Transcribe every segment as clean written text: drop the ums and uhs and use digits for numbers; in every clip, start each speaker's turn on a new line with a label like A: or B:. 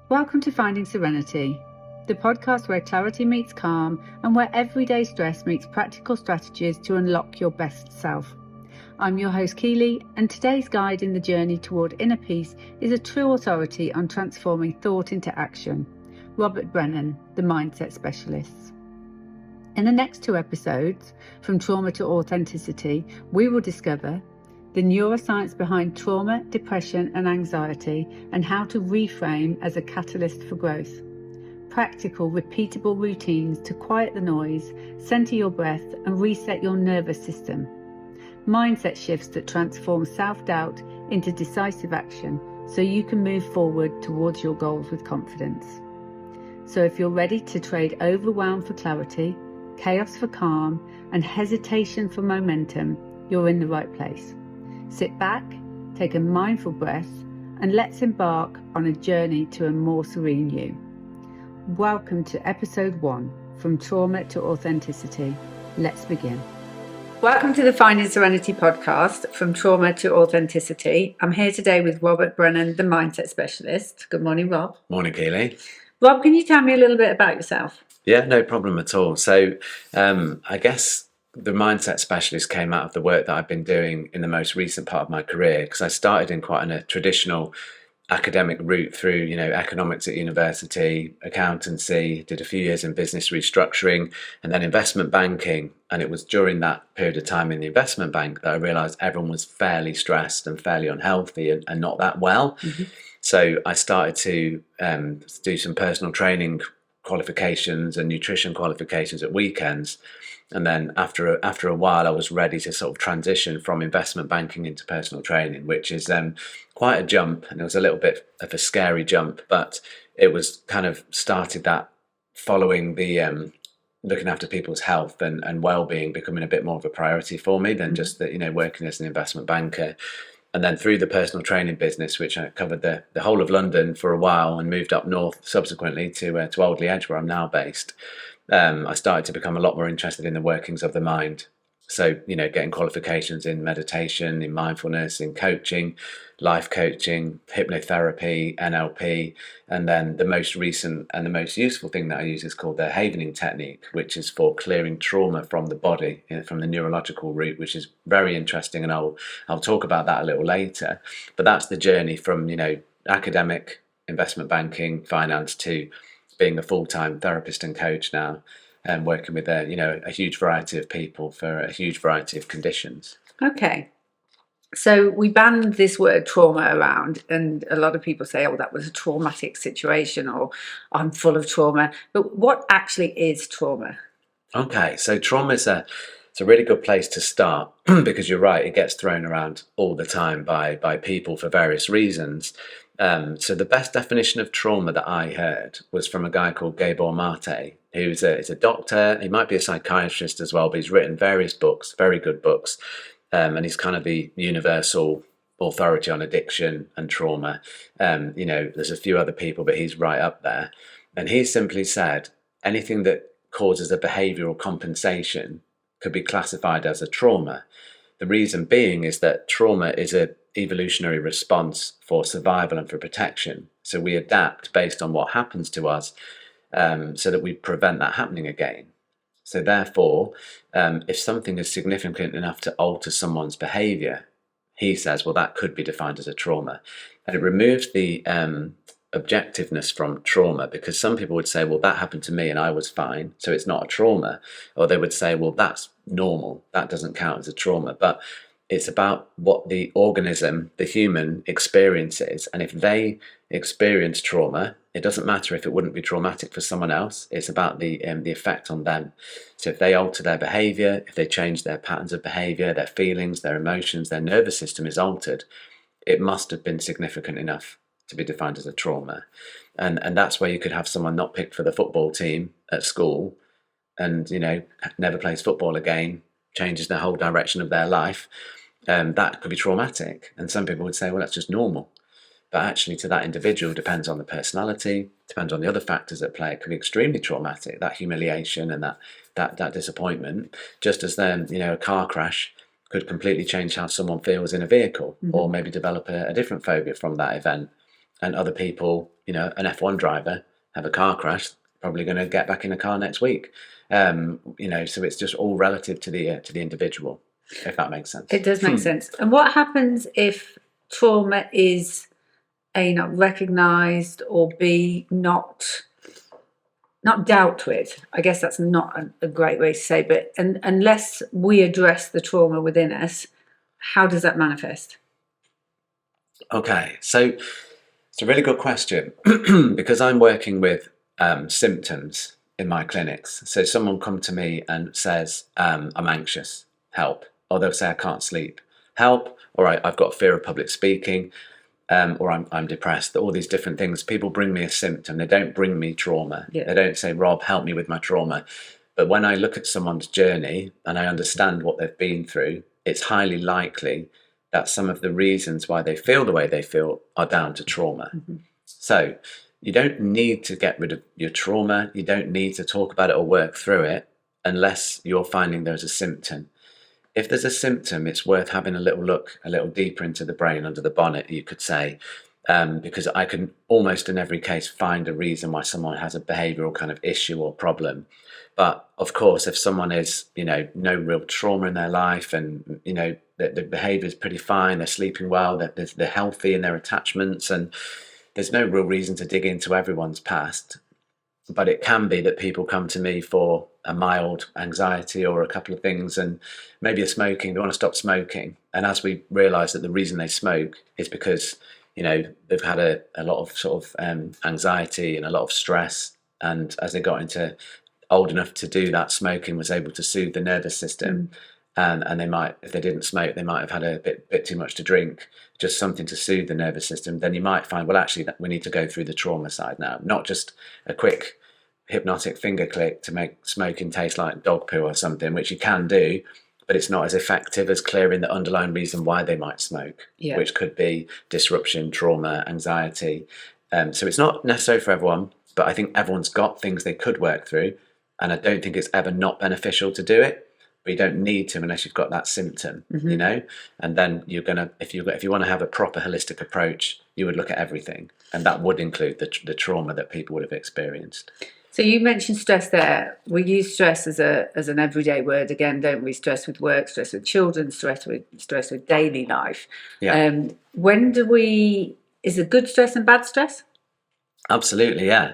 A: Welcome to Finding Serenity, the podcast where clarity meets calm and where everyday stress meets practical strategies to unlock your best self. I'm your host Keely, and today's guide in the journey toward inner peace is a true authority on transforming thought into action, Robert Brennan, the mindset specialist. In the next 2 episodes, From Trauma to Authenticity, we will discover the neuroscience behind trauma, depression and anxiety, and how to reframe as a catalyst for growth. Practical, repeatable routines to quiet the noise, center your breath and reset your nervous system. Mindset shifts that transform self-doubt into decisive action so you can move forward towards your goals with confidence. So if you're ready to trade overwhelm for clarity, chaos for calm, and hesitation for momentum, you're in the right place. Sit back, take a mindful breath, and let's embark on a journey to a more serene you. Welcome to episode 1, From Trauma to Authenticity. Let's begin. Welcome to the Finding Serenity podcast, From Trauma to Authenticity. I'm here today with Robert Brennan, the mindset specialist. Good morning, Rob.
B: Morning, Keely.
A: Rob, can you tell me a little bit about yourself?
B: Yeah, no problem at all. So I guess the mindset specialist came out of the work that I've been doing in the most recent part of my career, because I started in quite a traditional academic route through, economics at university, accountancy, did a few years in business restructuring and then investment banking. And it was during that period of time in the investment bank that I realized everyone was fairly stressed and fairly unhealthy and not that well. Mm-hmm. So I started to do some personal training qualifications and nutrition qualifications at weekends. And then after a while, I was ready to sort of transition from investment banking into personal training, which is quite a jump. And it was a little bit of a scary jump, but it was kind of started that following the looking after people's health and well-being becoming a bit more of a priority for me than just the, working as an investment banker. And then through the personal training business, which I covered the whole of London for a while and moved up north subsequently to Oldley Edge, where I'm now based, I started to become a lot more interested in the workings of the mind. So, getting qualifications in meditation, in mindfulness, in coaching, life coaching, hypnotherapy, NLP. And then the most recent and the most useful thing that I use is called the havening technique, which is for clearing trauma from the body, from the neurological route, which is very interesting. And I'll talk about that a little later. But that's the journey from, academic, investment banking, finance to being a full-time therapist and coach now. And working with a huge variety of people for a huge variety of conditions.
A: Okay. So we banned this word trauma around, and a lot of people say, oh, that was a traumatic situation, or I'm full of trauma. But what actually is trauma?
B: Okay, so trauma is it's a really good place to start because you're right, it gets thrown around all the time by people for various reasons. So the best definition of trauma that I heard was from a guy called Gabor Mate, who's a doctor. He might be a psychiatrist as well, but he's written various books, very good books. And he's kind of the universal authority on addiction and trauma. There's a few other people, but he's right up there. And he simply said, anything that causes a behavioral compensation could be classified as a trauma. The reason being is that trauma is an evolutionary response for survival and for protection. So we adapt based on what happens to us so that we prevent that happening again. So therefore, if something is significant enough to alter someone's behavior, he says, well, that could be defined as a trauma. And it removes the objectiveness from trauma, because some people would say, well, that happened to me and I was fine, so it's not a trauma. Or they would say, well, that's normal, that doesn't count as a trauma. But it's about what the organism, the human, experiences. And if they experience trauma, it doesn't matter if it wouldn't be traumatic for someone else. It's about the effect on them. So if they alter their behavior, if they change their patterns of behavior, their feelings, their emotions, their nervous system is altered, it must have been significant enough to be defined as a trauma. And that's where you could have someone not picked for the football team at school and, never plays football again, changes the whole direction of their life. That could be traumatic. And some people would say, well, that's just normal. But actually, to that individual, depends on the personality, depends on the other factors at play. It can be extremely traumatic, that humiliation and that disappointment. Just as then, a car crash could completely change how someone feels in a vehicle, or maybe develop a different phobia from that event. and other people, an F1 driver, have a car crash, probably going to get back in a car next week. So it's just all relative to the individual, if that makes sense.
A: It does make sense. And what happens if trauma is A, not recognised, or B, not dealt with? I guess that's not a great way to say, but unless we address the trauma within us, how does that manifest?
B: Okay, so it's a really good question because I'm working with symptoms in my clinics. So someone come to me and says, I'm anxious, help. Or they'll say, I can't sleep, help. Or I've got fear of public speaking, or I'm depressed. All these different things. People bring me a symptom. They don't bring me trauma.
A: Yeah.
B: They don't say, Rob, help me with my trauma. But when I look at someone's journey and I understand what they've been through, it's highly likely that some of the reasons why they feel the way they feel are down to trauma. Mm-hmm. So you don't need to get rid of your trauma. You don't need to talk about it or work through it unless you're finding there's a symptom. If there's a symptom, it's worth having a little look, a little deeper into the brain, under the bonnet, you could say, because I can almost in every case find a reason why someone has a behavioural kind of issue or problem. But of course, if someone is, no real trauma in their life and, the behaviour is pretty fine, they're sleeping well, they're healthy in their attachments, and there's no real reason to dig into everyone's past. But it can be that people come to me for a mild anxiety or a couple of things, and maybe a smoking, they want to stop smoking. And as we realise that the reason they smoke is because, they've had a lot of sort of anxiety and a lot of stress. And as they got into old enough to do that, smoking was able to soothe the nervous system. And they might, if they didn't smoke, they might have had a bit too much to drink, just something to soothe the nervous system. Then you might find, well, actually, that we need to go through the trauma side now, not just a quick hypnotic finger click to make smoking taste like dog poo or something, which you can do, but it's not as effective as clearing the underlying reason why they might smoke, which could be disruption, trauma, anxiety. So it's not necessary for everyone, but I think everyone's got things they could work through, and I don't think it's ever not beneficial to do it. But you don't need to unless you've got that symptom, and then you're gonna, if you want to have a proper holistic approach, you would look at everything, and that would include the trauma that people would have experienced.
A: So you mentioned stress there. We use stress as an everyday word again, don't we? Stress with work, stress with children, stress with daily life.
B: Yeah.
A: Is there good stress and bad stress?
B: Absolutely, yeah.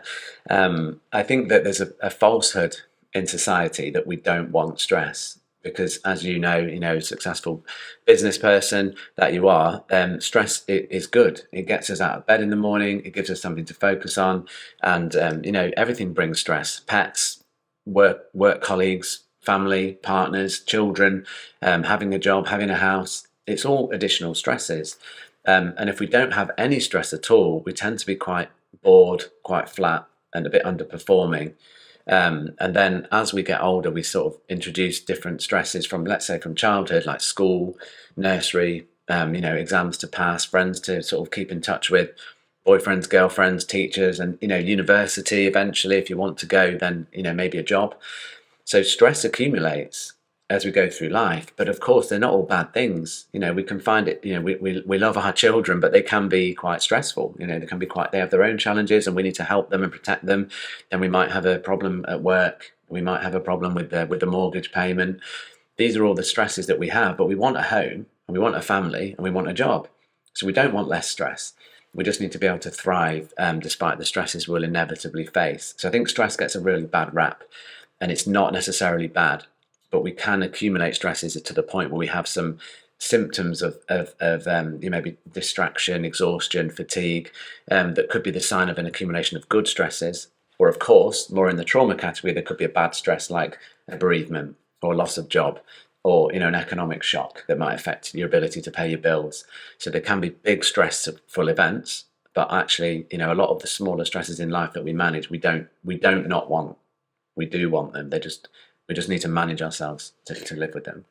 B: I think that there's a falsehood in society that we don't want stress, because as you know, successful business person that you are, stress is good. It gets us out of bed in the morning. It gives us something to focus on, and everything brings stress. Pets, work colleagues, family, partners, children, having a job, having a house. It's all additional stresses, and if we don't have any stress at all, we tend to be quite bored, quite flat, and a bit underperforming. And then as we get older, we sort of introduce different stresses from, let's say, from childhood, like school, nursery, exams to pass, friends to sort of keep in touch with, boyfriends, girlfriends, teachers, and, university eventually, if you want to go, then, maybe a job. So stress accumulates as we go through life, but of course they're not all bad things. We can find it, we love our children, but they can be quite stressful. They have their own challenges, and we need to help them and protect them. Then we might have a problem at work, we might have a problem with the mortgage payment. These are all the stresses that we have, but we want a home, and we want a family, and we want a job. So we don't want less stress. We just need to be able to thrive despite the stresses we'll inevitably face. So I think stress gets a really bad rap, and it's not necessarily bad, but we can accumulate stresses to the point where we have some symptoms of maybe distraction, exhaustion, fatigue, that could be the sign of an accumulation of good stresses. Or of course, more in the trauma category, there could be a bad stress like a bereavement or loss of job, or an economic shock that might affect your ability to pay your bills. So there can be big stressful events, but actually, a lot of the smaller stresses in life that we manage, we don't not want. We do want them. We just need to manage ourselves to live with them.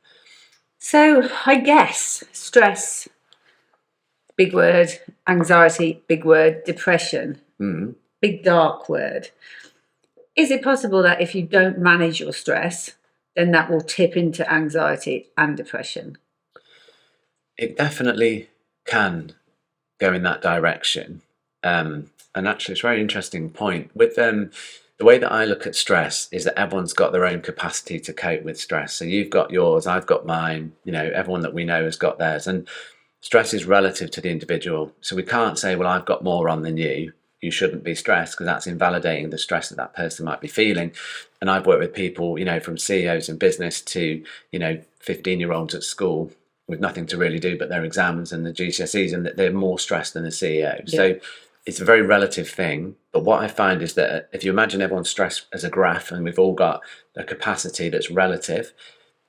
A: So I guess stress, big word, anxiety, big word, depression, big dark word. Is it possible that if you don't manage your stress, then that will tip into anxiety and depression?
B: It definitely can go in that direction. And actually, it's a very interesting point. With the way that I look at stress is that everyone's got their own capacity to cope with stress. So you've got yours, I've got mine, everyone that we know has got theirs. And stress is relative to the individual. So we can't say, well, I've got more on than you shouldn't be stressed, because that's invalidating the stress that that person might be feeling. And I've worked with people, from CEOs in business to, 15-year-olds at school with nothing to really do but their exams and the GCSEs, and that they're more stressed than the CEO. Yeah. So it's a very relative thing. But what I find is that if you imagine everyone's stress as a graph, and we've all got a capacity that's relative,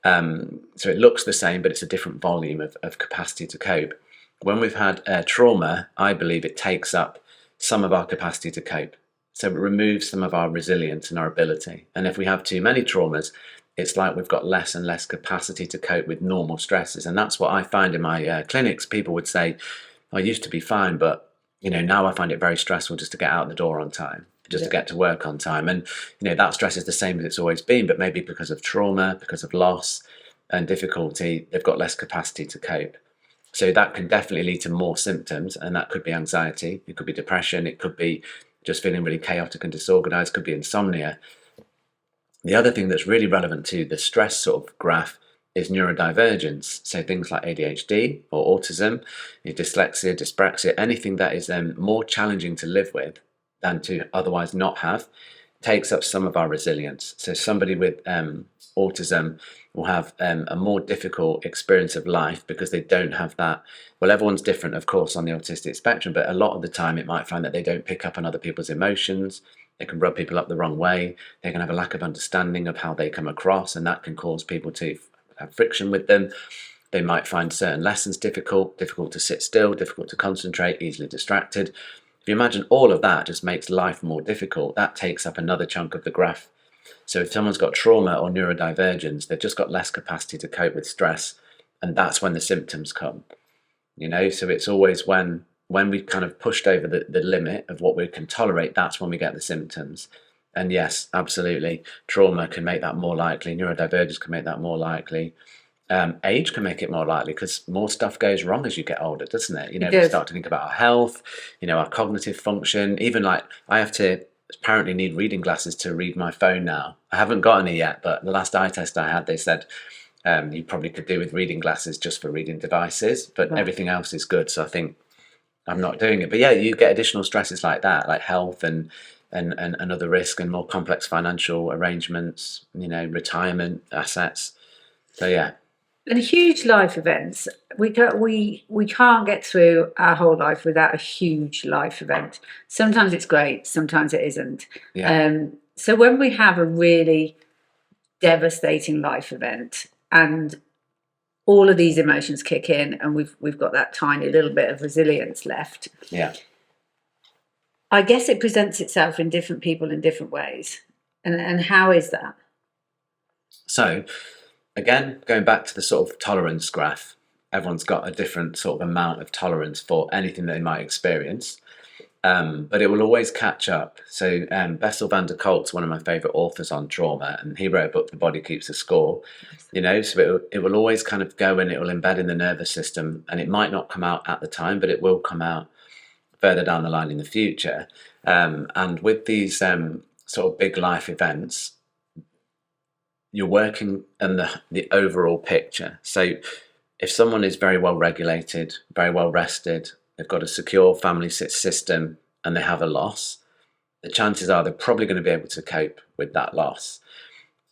B: so it looks the same, but it's a different volume of capacity to cope. When we've had trauma, I believe it takes up some of our capacity to cope. So it removes some of our resilience and our ability. And if we have too many traumas, it's like we've got less and less capacity to cope with normal stresses. And that's what I find in my clinics. People would say, I used to be fine, but now I find it very stressful just to get out the door on time, just to get to work on time. And that stress is the same as it's always been, but maybe because of trauma, because of loss and difficulty, they've got less capacity to cope. So that can definitely lead to more symptoms, and that could be anxiety, it could be depression, it could be just feeling really chaotic and disorganized, could be insomnia. The other thing that's really relevant to the stress sort of graph is neurodivergence. So things like ADHD or autism, dyslexia, dyspraxia, anything that is more challenging to live with than to otherwise not have, takes up some of our resilience. So somebody with autism will have a more difficult experience of life because they don't have that. Well, everyone's different, of course, on the autistic spectrum, but a lot of the time it might find that they don't pick up on other people's emotions. They can rub people up the wrong way. They can have a lack of understanding of how they come across, and that can cause people to have friction with them. They might find certain lessons difficult to sit still, difficult to concentrate, easily distracted. If you imagine all of that just makes life more difficult, that takes up another chunk of the graph. So if someone's got trauma or neurodivergence, they've just got less capacity to cope with stress, and that's when the symptoms come. So it's always when we've kind of pushed over the limit of what we can tolerate, that's when we get the symptoms. And yes, absolutely, trauma can make that more likely, neurodivergence can make that more likely. Age can make it more likely because more stuff goes wrong as you get older, doesn't it? We start to think about our health, our cognitive function. Even like I have to apparently need reading glasses to read my phone now. I haven't got any yet, but the last eye test I had, they said you probably could do with reading glasses just for reading devices, but everything else is good. So I think I'm not doing it. But yeah, you get additional stresses like that, like health and other risk and more complex financial arrangements, retirement assets. So yeah.
C: And huge life events, we can't get through our whole life without a huge life event. Sometimes it's great, sometimes it isn't.
B: Yeah.
C: So when we have a really devastating life event and all of these emotions kick in, and we've got that tiny little bit of resilience left.
B: Yeah.
C: I guess it presents itself in different people in different ways. And how is that?
B: So again, going back to the sort of tolerance graph, everyone's got a different sort of amount of tolerance for anything that they might experience, but it will always catch up. So Bessel van der Kolk's one of my favourite authors on trauma, and he wrote a book, The Body Keeps the Score. So it will always kind of go and it will embed in the nervous system, and it might not come out at the time, but it will come out further down the line in the future. And with these sort of big life events, you're working on the overall picture. So if someone is very well regulated, very well rested, they've got a secure family system, and they have a loss, the chances are they're probably going to be able to cope with that loss.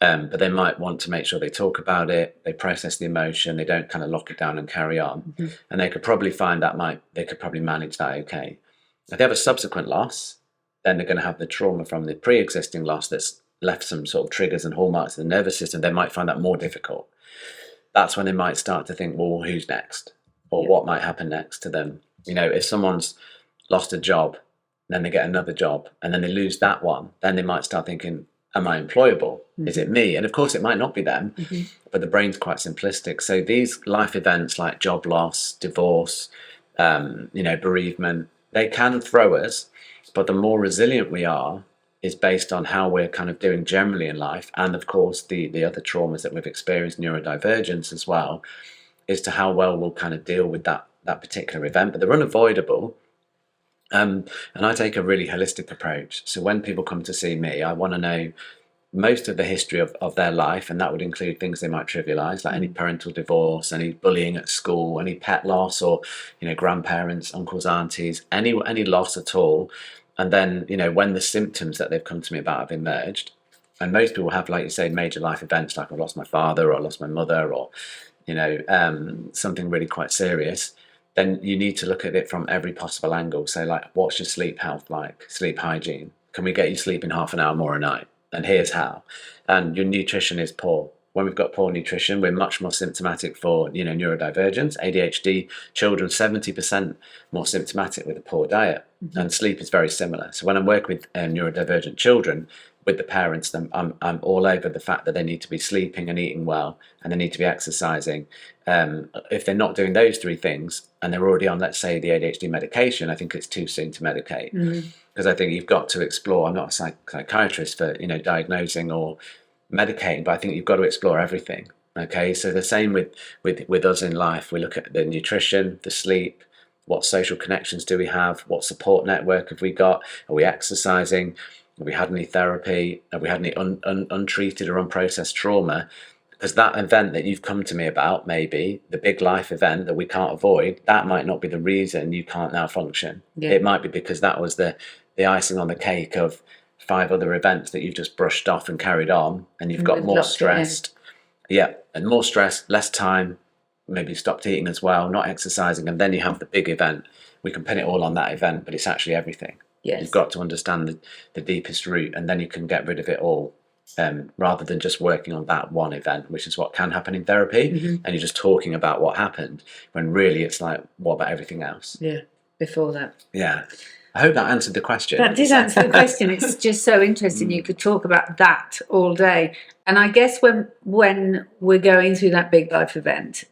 B: But they might want to make sure they talk about it, they process the emotion, they don't kind of lock it down and carry on. Mm-hmm. And they could probably find they could probably manage that okay. If they have a subsequent loss, then they're going to have the trauma from the pre-existing loss that's left some sort of triggers and hallmarks in the nervous system. They might find that more difficult. That's when they might start to think, well, who's next? Or what might happen next to them? If someone's lost a job, then they get another job, and then they lose that one, then they might start thinking, am I employable? Mm-hmm. Is it me? And of course it might not be them, mm-hmm. but the brain's quite simplistic. So these life events like job loss, divorce, bereavement, they can throw us, but the more resilient we are is based on how we're kind of doing generally in life, and of course the other traumas that we've experienced, neurodivergence as well, is to how well we'll kind of deal with that particular event. But they're unavoidable, And I take a really holistic approach. So when people come to see me, I want to know most of the history of their life, and that would include things they might trivialize, like any parental divorce, any bullying at school, any pet loss, or grandparents, uncles, aunties, any loss at all. And then when the symptoms that they've come to me about have emerged, and most people have, like you say, major life events, like I lost my father or I lost my mother, or something really quite serious. Then you need to look at it from every possible angle. So, like, what's your sleep health like? Sleep hygiene. Can we get you sleeping half an hour more a night? And here's how. And your nutrition is poor. When we've got poor nutrition, we're much more symptomatic for neurodivergence. ADHD children, 70% more symptomatic with a poor diet. And sleep is very similar. So when I'm working with neurodivergent children, with the parents, I'm all over the fact that they need to be sleeping and eating well, and they need to be exercising. If they're not doing those three things and they're already on, let's say, the ADHD medication, I think it's too soon to medicate. Because I think you've got to explore. I'm not a psychiatrist for diagnosing or medicating, but I think you've got to explore everything. Okay, so the same with us in life. We look at the nutrition, the sleep, what social connections do we have, what support network have we got, are we exercising, have we had any therapy, have we had any untreated or unprocessed trauma? Because that event that you've come to me about, maybe the big life event that we can't avoid, that might not be the reason you can't now function. It might be because that was the icing on the cake of 5 other events that you've just brushed off and carried on, and you've got more stressed. And more stress, less time, maybe stopped eating as well, not exercising, and then you have the big event. We can pin it all on that event, but it's actually everything. You've got to understand the deepest root, and then you can get rid of it all, rather than just working on that one event, which is what can happen in therapy. And you're just talking about what happened, when really it's like, what about everything else?
C: Before that.
B: I hope that answered the question.
C: That did answer the question. It's just so interesting. You could talk about that all day. And I guess when we're going through that big life event,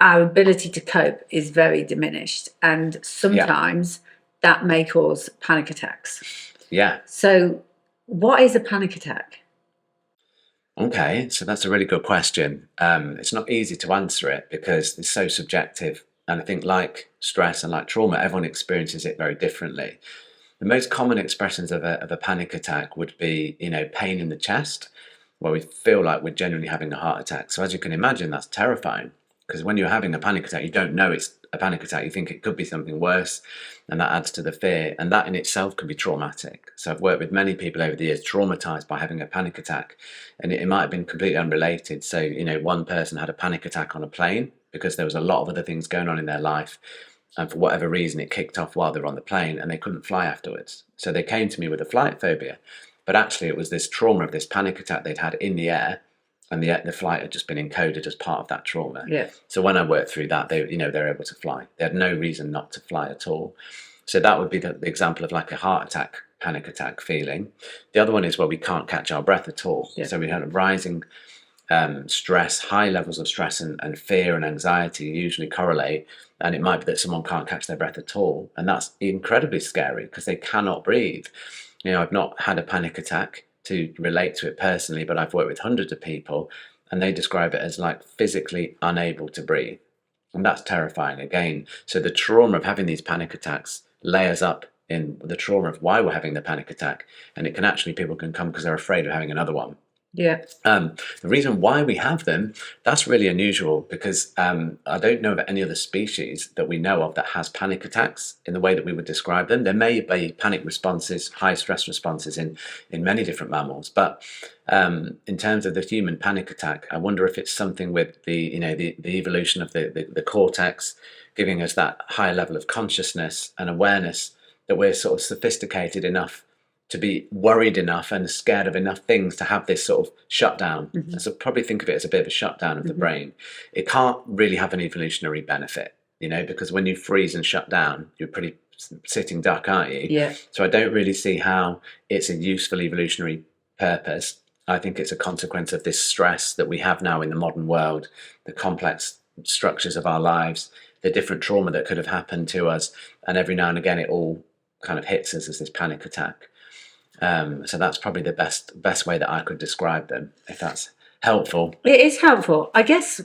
C: our ability to cope is very diminished. And sometimes that may cause panic attacks. So what is a panic attack?
B: Okay, so that's a really good question. It's not easy to answer it because it's so subjective. And I think, like stress and like trauma, everyone experiences it very differently. The most common expressions of a panic attack would be, pain in the chest, where we feel like we're genuinely having a heart attack. So as you can imagine, that's terrifying, because when you're having a panic attack, you don't know it's a panic attack. You think it could be something worse, and that adds to the fear. And that in itself can be traumatic. So I've worked with many people over the years traumatized by having a panic attack, and it might have been completely unrelated. So, one person had a panic attack on a plane because there was a lot of other things going on in their life, and for whatever reason it kicked off while they were on the plane and they couldn't fly afterwards. So they came to me with a flight phobia, but actually it was this trauma of this panic attack they'd had in the air, and the flight had just been encoded as part of that trauma. So when I worked through that, they were able to fly. They had no reason not to fly at all. So that would be the example of like a heart attack, panic attack feeling. The other one is where we can't catch our breath at all. So we had a rising stress, high levels of stress and fear and anxiety usually correlate, and it might be that someone can't catch their breath at all, and that's incredibly scary because they cannot breathe. I've not had a panic attack to relate to it personally, but I've worked with hundreds of people, and they describe it as like physically unable to breathe, and that's terrifying again. So the trauma of having these panic attacks layers up in the trauma of why we're having the panic attack, and it can actually, people can come because they're afraid of having another one. The reason why we have them, that's really unusual, because I don't know of any other species that we know of that has panic attacks in the way that we would describe them. There may be panic responses, high stress responses in many different mammals, but in terms of the human panic attack, I wonder if it's something with the evolution of the cortex giving us that high level of consciousness and awareness, that we're sort of sophisticated enough to be worried enough and scared of enough things to have this sort of shutdown. So probably think of it as a bit of a shutdown of the brain. It can't really have an evolutionary benefit, because when you freeze and shut down, you're pretty sitting duck, aren't you? So I don't really see how it's a useful evolutionary purpose. I think it's a consequence of this stress that we have now in the modern world, the complex structures of our lives, the different trauma that could have happened to us, and every now and again it all kind of hits us as this panic attack. So that's probably the best way that I could describe them, if that's helpful.
C: It is helpful. I guess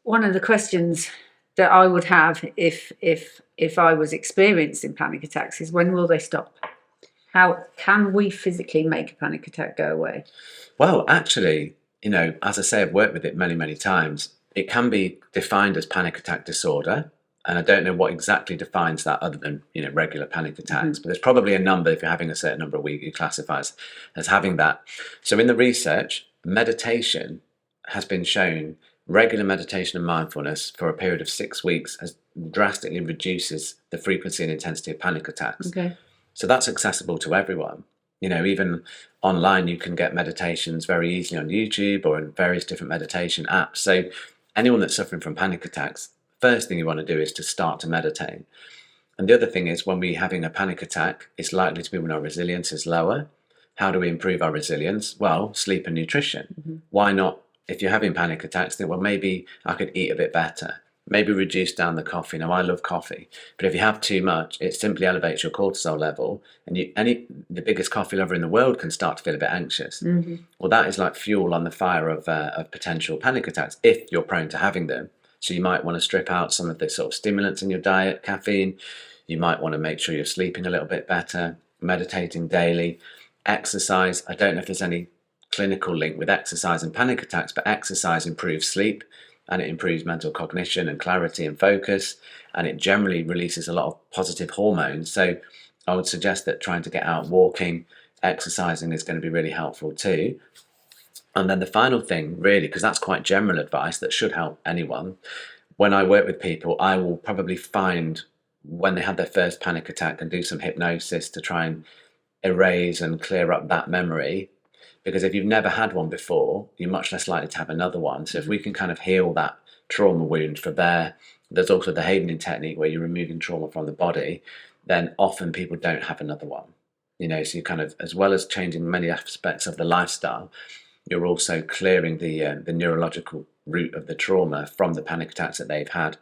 C: one of the questions that I would have if I was experiencing panic attacks is, when will they stop? How can we physically make a panic attack go away?
B: Well, actually, as I say, I've worked with it many, many times. It can be defined as panic attack disorder. And I don't know what exactly defines that other than, regular panic attacks. But there's probably a number, if you're having a certain number a week, you classify as having that. So in the research, meditation has been shown, regular meditation and mindfulness for a period of 6 weeks drastically reduces the frequency and intensity of panic attacks.
C: Okay.
B: So that's accessible to everyone. Even online, you can get meditations very easily on YouTube or in various different meditation apps. So anyone that's suffering from panic attacks, first thing you want to do is to start to meditate. And the other thing is, when we're having a panic attack, it's likely to be when our resilience is lower. How do we improve our resilience? Well, sleep and nutrition. Why not, if you're having panic attacks, think, well, maybe I could eat a bit better. Maybe reduce down the coffee. Now, I love coffee, but if you have too much, it simply elevates your cortisol level, and the biggest coffee lover in the world can start to feel a bit anxious. Well, that is like fuel on the fire of potential panic attacks if you're prone to having them. So you might want to strip out some of the sort of stimulants in your diet, caffeine. You might want to make sure you're sleeping a little bit better, meditating daily, exercise. I don't know if there's any clinical link with exercise and panic attacks, but exercise improves sleep, and it improves mental cognition and clarity and focus, and it generally releases a lot of positive hormones. So I would suggest that trying to get out walking, exercising is going to be really helpful too. And then the final thing, really, because that's quite general advice that should help anyone, when I work with people, I will probably find when they had their first panic attack and do some hypnosis to try and erase and clear up that memory. Because if you've never had one before, you're much less likely to have another one. So if we can kind of heal that trauma wound for there's also the Havening technique where you're removing trauma from the body, then often people don't have another one. So you kind of, as well as changing many aspects of the lifestyle, you're also clearing the neurological root of the trauma from the panic attacks that they've had.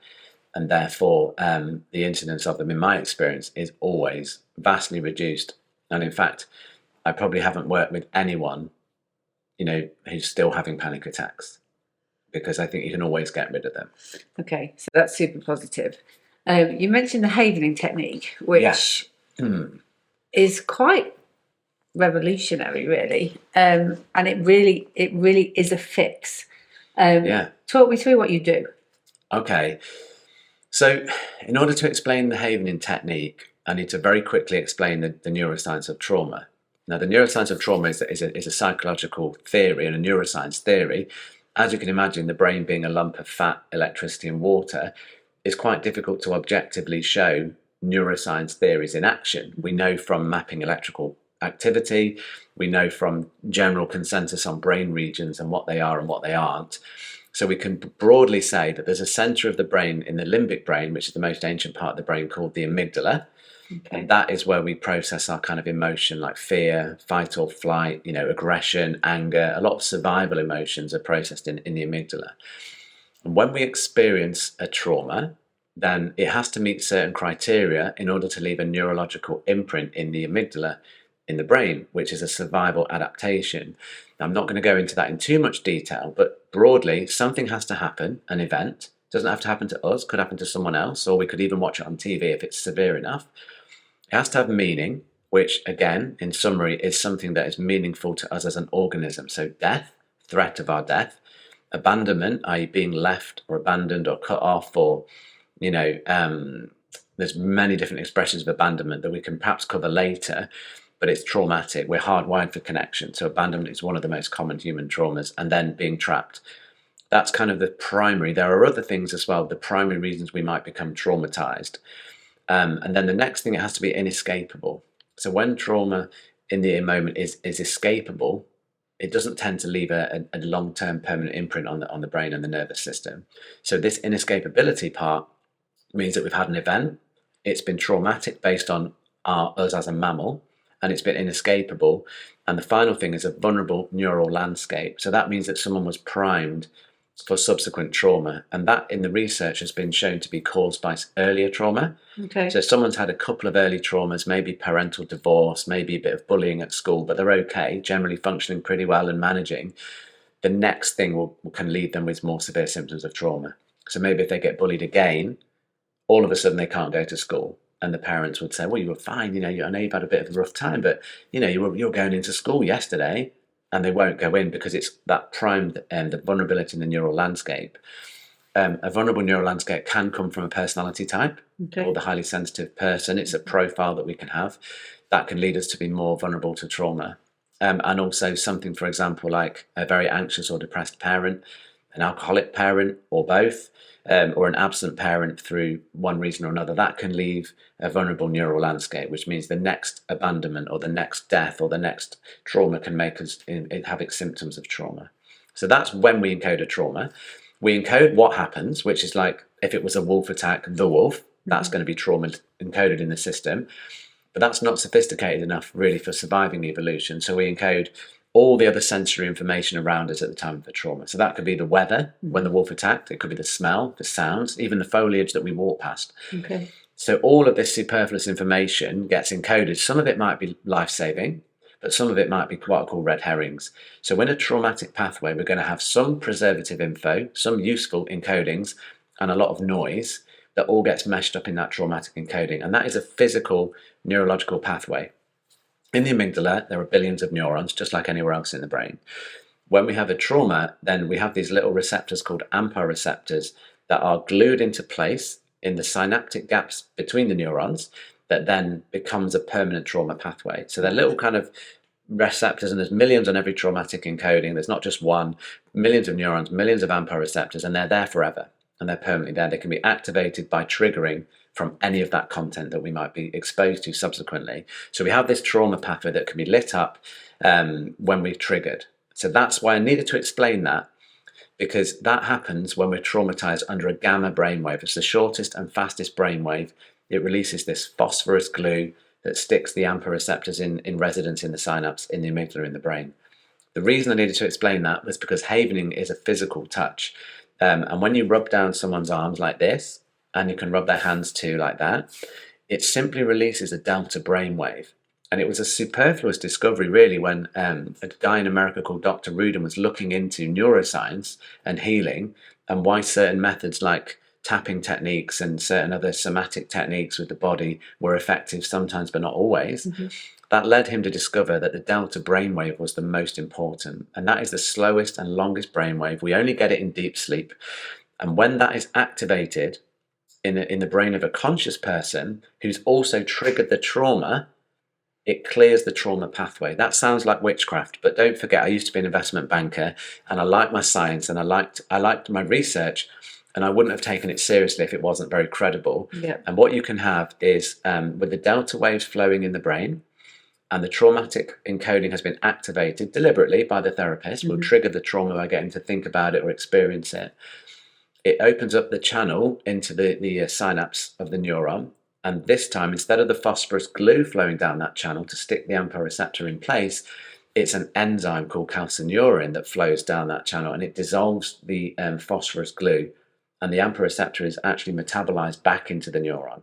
B: And therefore, the incidence of them, in my experience, is always vastly reduced. And in fact, I probably haven't worked with anyone, who's still having panic attacks, because I think you can always get rid of them.
C: Okay, so that's super positive. You mentioned the Havening technique, which is quite revolutionary, really, and it really is a fix. Talk me through what you do.
B: Okay, so in order to explain the Havening technique, I need to very quickly explain the neuroscience of trauma. Now, the neuroscience of trauma is a psychological theory and a neuroscience theory. As you can imagine, the brain being a lump of fat, electricity and water, it's quite difficult to objectively show neuroscience theories in action. We know from mapping electrical activity, we know from general consensus on brain regions and what they are and what they aren't. So we can broadly say that there's a center of the brain in the limbic brain, which is the most ancient part of the brain, called the amygdala. Okay. And that is where we process our kind of emotion, like fear, fight or flight, aggression, anger. A lot of survival emotions are processed in the amygdala. And when we experience a trauma, then it has to meet certain criteria in order to leave a neurological imprint in the amygdala in the brain, which is a survival adaptation. Now, I'm not going to go into that in too much detail, but broadly, something has to happen, an event. It doesn't have to happen to us, could happen to someone else, or we could even watch it on TV if it's severe enough. It has to have meaning, which again, in summary, is something that is meaningful to us as an organism. So death, threat of our death, abandonment, i.e. being left or abandoned or cut off, or, there's many different expressions of abandonment that we can perhaps cover later, but it's traumatic. We're hardwired for connection. So abandonment is one of the most common human traumas, and then being trapped. That's kind of the primary. There are other things as well, the primary reasons we might become traumatized. And then the next thing, it has to be inescapable. So when trauma in the moment is escapable, it doesn't tend to leave a long-term permanent imprint on the brain and the nervous system. So this inescapability part means that we've had an event, it's been traumatic based on us as a mammal, and it's been inescapable. And the final thing is a vulnerable neural landscape. So that means that someone was primed for subsequent trauma, and that in the research has been shown to be caused by earlier trauma.
C: Okay.
B: So someone's had a couple of early traumas, maybe parental divorce, maybe a bit of bullying at school, but they're okay, generally functioning pretty well and managing. The next thing can lead them with more severe symptoms of trauma. So maybe if they get bullied again, all of a sudden they can't go to school. And the parents would say, well, you were fine, I know you've had a bit of a rough time, but you were going into school yesterday, and they won't go in because it's that primed the vulnerability in the neural landscape. A vulnerable neural landscape can come from a personality type, or the highly sensitive person. It's a profile that we can have that can lead us to be more vulnerable to trauma. And also something, for example, like a very anxious or depressed parent, an alcoholic parent, or both, or an absent parent through one reason or another, that can leave a vulnerable neural landscape, which means the next abandonment or the next death or the next trauma can make us have symptoms of trauma. So that's when we encode a trauma. We encode what happens, which is like if it was a wolf attack, the wolf, that's going to be trauma encoded in the system. But that's not sophisticated enough really for surviving evolution. So we encode all the other sensory information around us at the time of the trauma. So that could be the weather when the wolf attacked. It could be the smell, the sounds, even the foliage that we walk past.
C: Okay.
B: So all of this superfluous information gets encoded. Some of it might be life-saving, but some of it might be what I call red herrings. So in a traumatic pathway, we're going to have some preservative info, some useful encodings, and a lot of noise that all gets meshed up in that traumatic encoding. And that is a physical neurological pathway. In the amygdala, there are billions of neurons, just like anywhere else in the brain. When we have a trauma, then we have these little receptors called AMPA receptors that are glued into place in the synaptic gaps between the neurons that then becomes a permanent trauma pathway. So they're little kind of receptors, and there's millions on every traumatic encoding. There's not just one, millions of neurons, millions of AMPA receptors, and they're there forever, and they're permanently there. They can be activated by triggering from any of that content that we might be exposed to subsequently. So we have this trauma pathway that can be lit up when we're triggered. So that's why I needed to explain that, because that happens when we're traumatized under a gamma brainwave. It's the shortest and fastest brainwave. It releases this phosphorus glue that sticks the AMPA receptors in residence in the synapse, in the amygdala, in the brain. The reason I needed to explain that was because havening is a physical touch. And when you rub down someone's arms like this, and you can rub their hands too like that, it simply releases a delta brainwave. And it was a superfluous discovery, really, when a guy in America called Dr. Rudin was looking into neuroscience and healing, and why certain methods like tapping techniques and certain other somatic techniques with the body were effective sometimes, but not always. That led him to discover that the delta brainwave was the most important. And that is the slowest and longest brainwave. We only get it in deep sleep. And when that is activated in the brain of a conscious person who's also triggered the trauma, it clears the trauma pathway. That sounds like witchcraft, but don't forget, I used to be an investment banker, and I liked my science, and I liked my research, and I wouldn't have taken it seriously if it wasn't very credible.
C: Yeah.
B: And what you can have is with the delta waves flowing in the brain, and the traumatic encoding has been activated deliberately by the therapist, will trigger the trauma by getting to think about it or experience it. It opens up the channel into the synapse of the neuron. And this time, instead of the phosphorus glue flowing down that channel to stick the AMPA receptor in place, it's an enzyme called calcineurin that flows down that channel, and it dissolves the phosphorus glue. And the AMPA receptor is actually metabolized back into the neuron.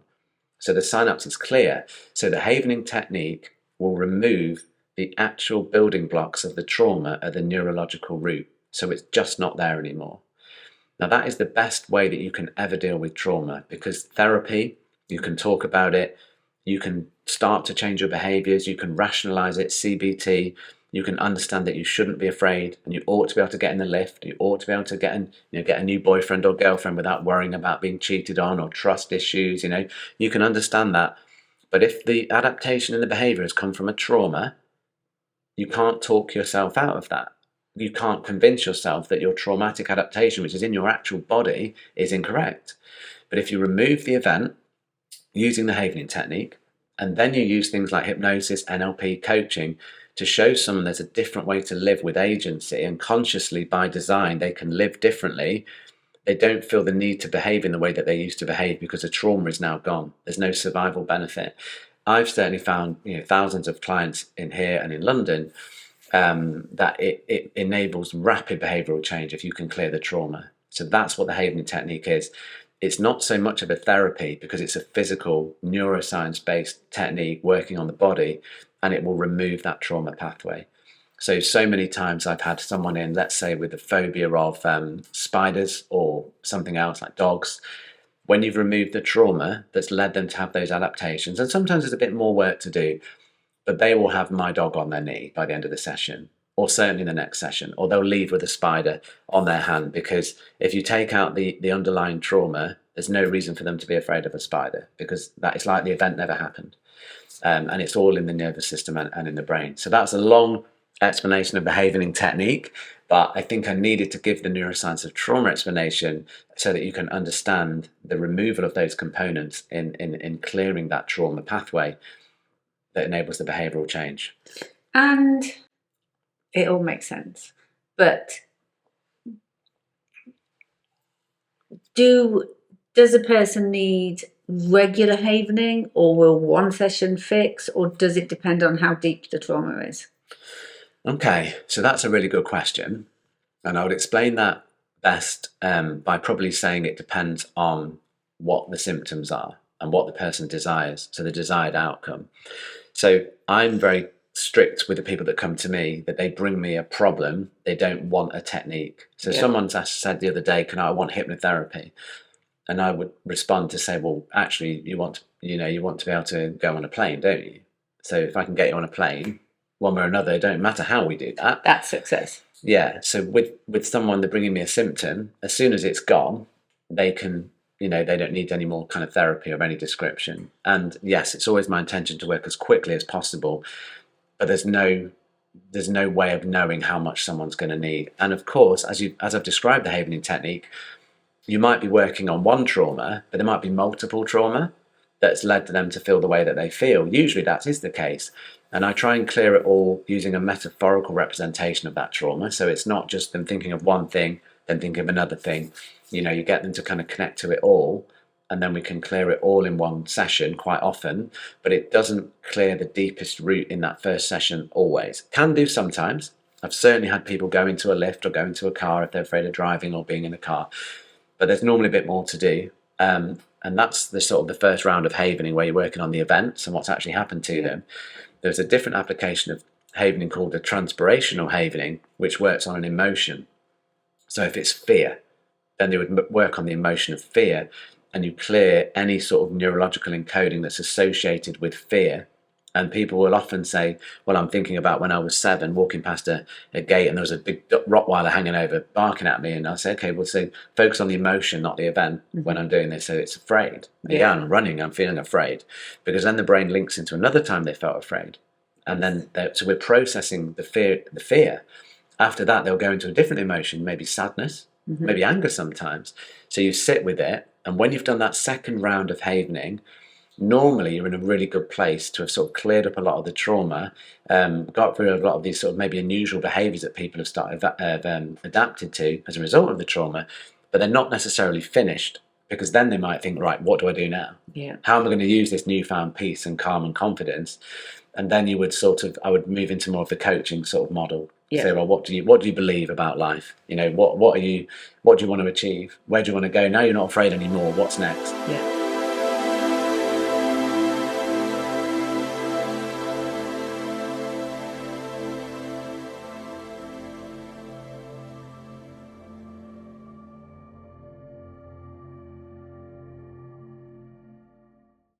B: So the synapse is clear. So the havening technique will remove the actual building blocks of the trauma at the neurological root. So it's just not there anymore. Now, that is the best way that you can ever deal with trauma, because therapy, you can talk about it, you can start to change your behaviors, you can rationalize it, CBT, you can understand that you shouldn't be afraid, and you ought to be able to get in the lift, you ought to be able to get a new boyfriend or girlfriend without worrying about being cheated on or trust issues, you can understand that. But if the adaptation and the behavior has come from a trauma, you can't talk yourself out of that. You can't convince yourself that your traumatic adaptation, which is in your actual body, is incorrect. But if you remove the event using the havening technique, and then you use things like hypnosis, NLP, coaching to show someone there's a different way to live with agency, and consciously by design they can live differently, they don't feel the need to behave in the way that they used to behave because the trauma is now gone. There's no survival benefit. I've certainly found thousands of clients in here and in London that it enables rapid behavioural change if you can clear the trauma. So that's what the havening technique is. It's not so much of a therapy because it's a physical neuroscience-based technique working on the body, and it will remove that trauma pathway. So many times I've had someone in, let's say, with a phobia of spiders or something else like dogs. When you've removed the trauma that's led them to have those adaptations, and sometimes there's a bit more work to do, but they will have my dog on their knee by the end of the session, or certainly the next session, or they'll leave with a spider on their hand, because if you take out the underlying trauma, there's no reason for them to be afraid of a spider, because that is like the event never happened. And it's all in the nervous system and in the brain. So that's a long explanation of behaviouring technique, but I think I needed to give the neuroscience of trauma explanation so that you can understand the removal of those components in clearing that trauma pathway that enables the behavioural change.
C: And it all makes sense. But does a person need regular havening, or will one session fix, or does it depend on how deep the trauma is?
B: Okay, so that's a really good question. And I would explain that best by probably saying it depends on what the symptoms are and what the person desires, so the desired outcome. So I'm very strict with the people that come to me, that they bring me a problem, they don't want a technique. So someone said the other day, I want hypnotherapy? And I would respond to say, well, actually, you want to be able to go on a plane, don't you? So if I can get you on a plane, one way or another, it don't matter how we do that.
C: That's success.
B: Yeah. So with someone, they're bringing me a symptom, as soon as it's gone, they can, they don't need any more kind of therapy of any description. And yes, it's always my intention to work as quickly as possible, but there's no way of knowing how much someone's going to need. And of course, as I've described the havening technique, you might be working on one trauma, but there might be multiple trauma that's led them to feel the way that they feel. Usually that is the case. And I try and clear it all using a metaphorical representation of that trauma. So it's not just them thinking of one thing, then thinking of another thing. You get them to kind of connect to it all, and then we can clear it all in one session quite often, but it doesn't clear the deepest root in that first session always. Can do sometimes. I've certainly had people go into a lift or go into a car if they're afraid of driving or being in a car, but there's normally a bit more to do. And that's the sort of the first round of havening, where you're working on the events and what's actually happened to them. There's a different application of havening called the transpirational havening, which works on an emotion. So if it's fear, then they would work on the emotion of fear, and you clear any sort of neurological encoding that's associated with fear. And people will often say, well, I'm thinking about when I was 7, walking past a gate, and there was a big Rottweiler hanging over, barking at me. And I say, okay, well, so focus on the emotion, not the event when I'm doing this. So it's afraid. Yeah, I'm running, I'm feeling afraid. Because then the brain links into another time they felt afraid. And then, so we're processing the fear. After that, they'll go into a different emotion, maybe sadness, maybe anger sometimes. So you sit with it. And when you've done that second round of havening, normally you're in a really good place to have sort of cleared up a lot of the trauma, got rid of a lot of these sort of maybe unusual behaviours that people have started adapted to as a result of the trauma, but they're not necessarily finished, because then they might think, right, what do I do now? Yeah. How am I going to use this newfound peace and calm and confidence? And then you would I would move into more of the coaching sort of model. Yeah. Say, well, what do you believe about life? What do you want to achieve? Where do you want to go? Now you're not afraid anymore. What's next? Yeah.